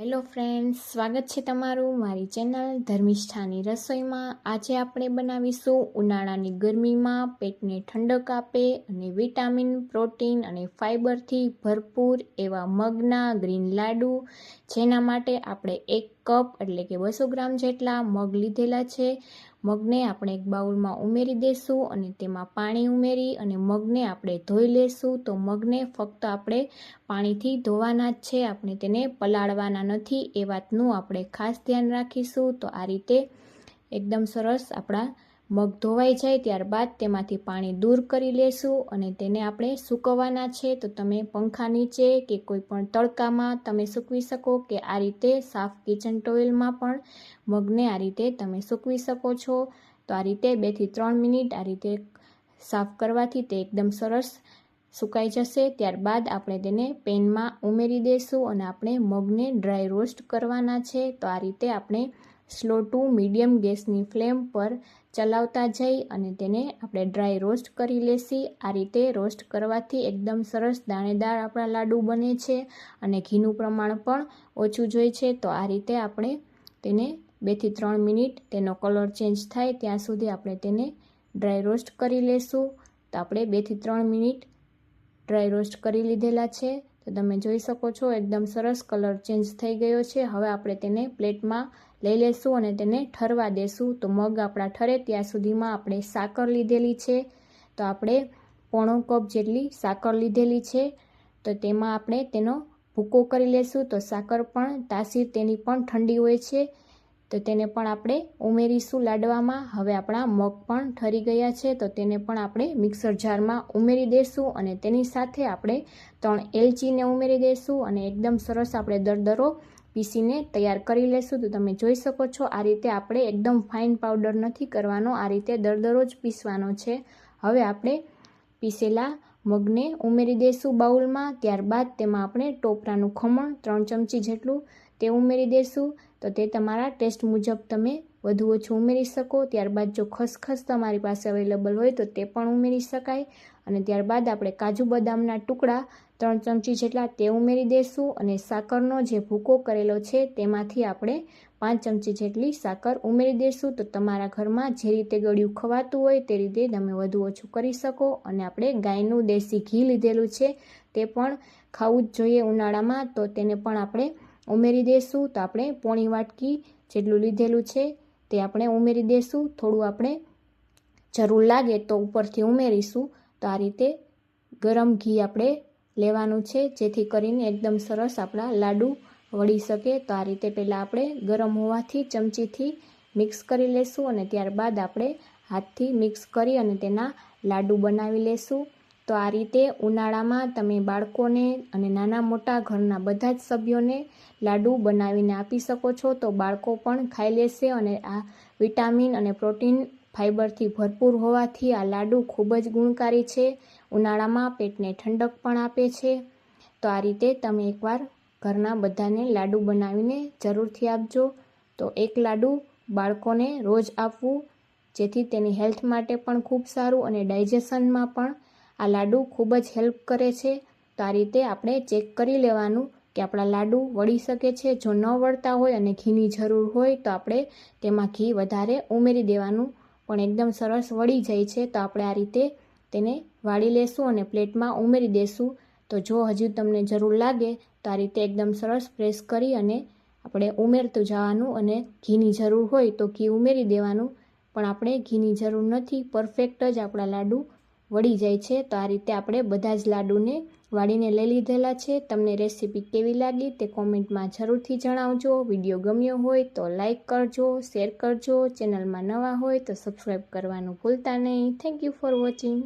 Hello friends, સ્વાગત છે તમારું મારી ચેનલ ધર્મિષ્ઠાની રસોઈમાં। આજે આપણે બનાવીશું ઉનાળાની ગરમીમાં પેટને ઠંડક આપે અને વિટામિન, પ્રોટીન અને ફાઇબરથી ભરપૂર એવા મગના ગ્રીન લાડુ, જેના માટે આપણે 1 કપ એટલે કે 200 ગ્રામ જેટલા મગ લીધેલા છે। મગને આપણે એક બાઉલમાં ઉમેરી દેશું અને તેમાં પાણી ઉમેરી અને મગને આપણે ધોઈ લેશું। તો મગને ફક્ત આપણે પાણીથી ધોવાના જ છે, આપણે તેને પલાળવાના નથી, એ વાતનું આપણે ખાસ ધ્યાન રાખીશું। તો આ રીતે એકદમ સરસ આપણા મગ ધોવાઈ જાય ત્યારબાદ તેમાંથી પાણી દૂર કરી લેશું અને તેને આપણે સૂકવવાના છે। તો તમે પંખા નીચે કે કોઈ પણ તડકામાં તમે સૂકવી શકો કે આ રીતે સાફ કિચન ટોવેલમાં પણ મગને આ રીતે તમે સૂકવી શકો છો। તો આ રીતે 2 થી 3 મિનિટ આ રીતે સાફ કરવાથી તે એકદમ સરસ સુકાઈ જશે। ત્યારબાદ આપણે તેને પેનમાં ઉમેરી દઈશું અને આપણે મગને ડ્રાય રોસ્ટ કરવાના છે। તો આ રીતે આપણે સ્લો ટુ મીડિયમ ગેસની ફ્લેમ પર ચલાવતા જઈ અને તેને આપણે ડ્રાય રોસ્ટ કરી લેશી। આ રીતે રોસ્ટ કરવાથી એકદમ સરસ દાણેદાર આપણા લાડુ બને છે અને ઘીનું પ્રમાણ પણ ઓછું જોઈએ છે। તો આ રીતે આપણે તેને 2 થી 3 મિનિટ તેનો કલર ચેન્જ થાય ત્યાં સુધી આપણે તેને ડ્રાય રોસ્ટ કરી લેશું। તો આપણે 2 થી 3 મિનિટ ડ્રાય રોસ્ટ કરી લીધેલા છે। તો તમે જોઈ શકો છો એકદમ સરસ કલર ચેન્જ થઈ ગયો છે। હવે આપણે તેને પ્લેટમાં લઈ લેશું અને તેને ઠરવા દેશું। તો મગ આપણા ઠરે ત્યાં સુધીમાં આપણે સાકર લીધેલી છે, તો આપણે 1/4 કપ જેટલી સાકર લીધેલી છે। તો તેમાં આપણે તેનો ભૂકો કરી લેશું। તો સાકર પણ તાસીર તેની પણ ઠંડી હોય છે, તો તેને પણ આપણે ઉમેરીશું લાડવામાં। હવે આપણા મગ પણ ઠરી ગયા છે, તો તેને પણ આપણે મિક્સર જારમાં ઉમેરી દઈશું અને તેની સાથે આપણે 3 એલચીને ઉમેરી દઈશું અને એકદમ સરસ આપણે દરદરો પીસીને તૈયાર કરી લેશું। તો તમે જોઈ શકો છો આ રીતે આપણે એકદમ ફાઇન પાવડર નથી કરવાનો, આ રીતે દરદરો જ પીસવાનો છે। હવે આપણે પીસેલા મગને ઉમેરી દઈશું બાઉલમાં। ત્યારબાદ તેમાં આપણે ટોપરાનું ખમણ 3 ચમચી જેટલું તે ઉમેરી દઈશું। તો તે તમારા ટેસ્ટ મુજબ તમે વધુ ઓછું ઉમેરી શકો। ત્યારબાદ જો ખસખસ તમારી પાસે અવેલેબલ હોય તો તે પણ ઉમેરી શકાય અને ત્યારબાદ આપણે કાજુ બદામના ટુકડા 3 ચમચી જેટલા તે ઉમેરી દઈશું અને સાકરનો જે ભૂકો કરેલો છે તેમાંથી આપણે 5 ચમચી જેટલી સાકર ઉમેરી દઈશું। તો તમારા ઘરમાં જે રીતે ગળ્યું ખવાતું હોય તે રીતે તમે વધુ ઓછું કરી શકો અને આપણે ગાયનું દેશી ઘી લીધેલું છે તે પણ ખાવું જ જોઈએ ઉનાળામાં, તો તેને પણ આપણે ઉમેરી દઈશું। તો આપણે પોણી વાટકી જેટલું લીધેલું છે તે આપણે ઉમેરી દઈશું, થોડું આપણે જરૂર લાગે તો ઉપરથી ઉમેરીશું। તો આ રીતે ગરમ ઘી આપણે લેવાનું છે જેથી કરીને એકદમ સરસ આપણા લાડુ વળી શકે। તો આ રીતે પહેલાં આપણે ગરમ હોવાથી ચમચીથી મિક્સ કરી લેશું અને ત્યારબાદ આપણે હાથથી મિક્સ કરી અને તેના લાડુ બનાવી લેશું। તો આ રીતે ઉનાળામાં તમે બાળકોને અને નાના મોટા ઘરના બધા જ સભ્યોને લાડુ બનાવીને આપી શકો છો, તો બાળકો પણ ખાઈ લેશે અને આ વિટામિન અને પ્રોટીન ફાઇબરથી ભરપૂર હોવાથી આ લાડુ ખૂબ જ ગુણકારી છે, ઉનાળામાં પેટને ઠંડક પણ આપે છે। તો આ રીતે તમે એકવાર ઘરના બધાને લાડુ બનાવીને જરૂરથી આપજો। તો એક લાડુ બાળકોને રોજ આપવું જેથી તેની હેલ્થ માટે પણ ખૂબ સારું અને ડાયજેશનમાં પણ આ લાડુ ખૂબ જ હેલ્પ કરે છે। તો આ રીતે આપણે ચેક કરી લેવાનું કે આપણા લાડુ વળી શકે છે। જો ન વળતા હોય અને ઘીની જરૂર હોય તો આપણે તેમાં ઘી વધારે ઉમેરી દેવાનું, પણ એકદમ સરસ વળી જાય છે તો આપણે આ રીતે તેને વાળી લેશું અને પ્લેટમાં ઉમેરી દેશું। તો જો હજુ તમને જરૂર લાગે તો આ રીતે એકદમ સરસ પ્રેસ કરી અને આપણે ઉમેરતું જવાનું અને ઘીની જરૂર હોય તો ઘી ઉમેરી દેવાનું, પણ આપણે ઘીની જરૂર નથી, પરફેક્ટ જ આપણા લાડુ વળી જાય છે। તો આ રીતે આપણે બધા જ લાડુને વાળીને લઈ લીધેલા છે। તમને રેસીપી કેવી લાગી તે કોમેન્ટમાં જરૂરથી જણાવજો। વિડીયો ગમ્યો હોય તો લાઈક કરજો, શેર કરજો, ચેનલમાં નવા હોય તો સબસ્ક્રાઈબ કરવાનું ભૂલતા નહીં। Thank you for watching.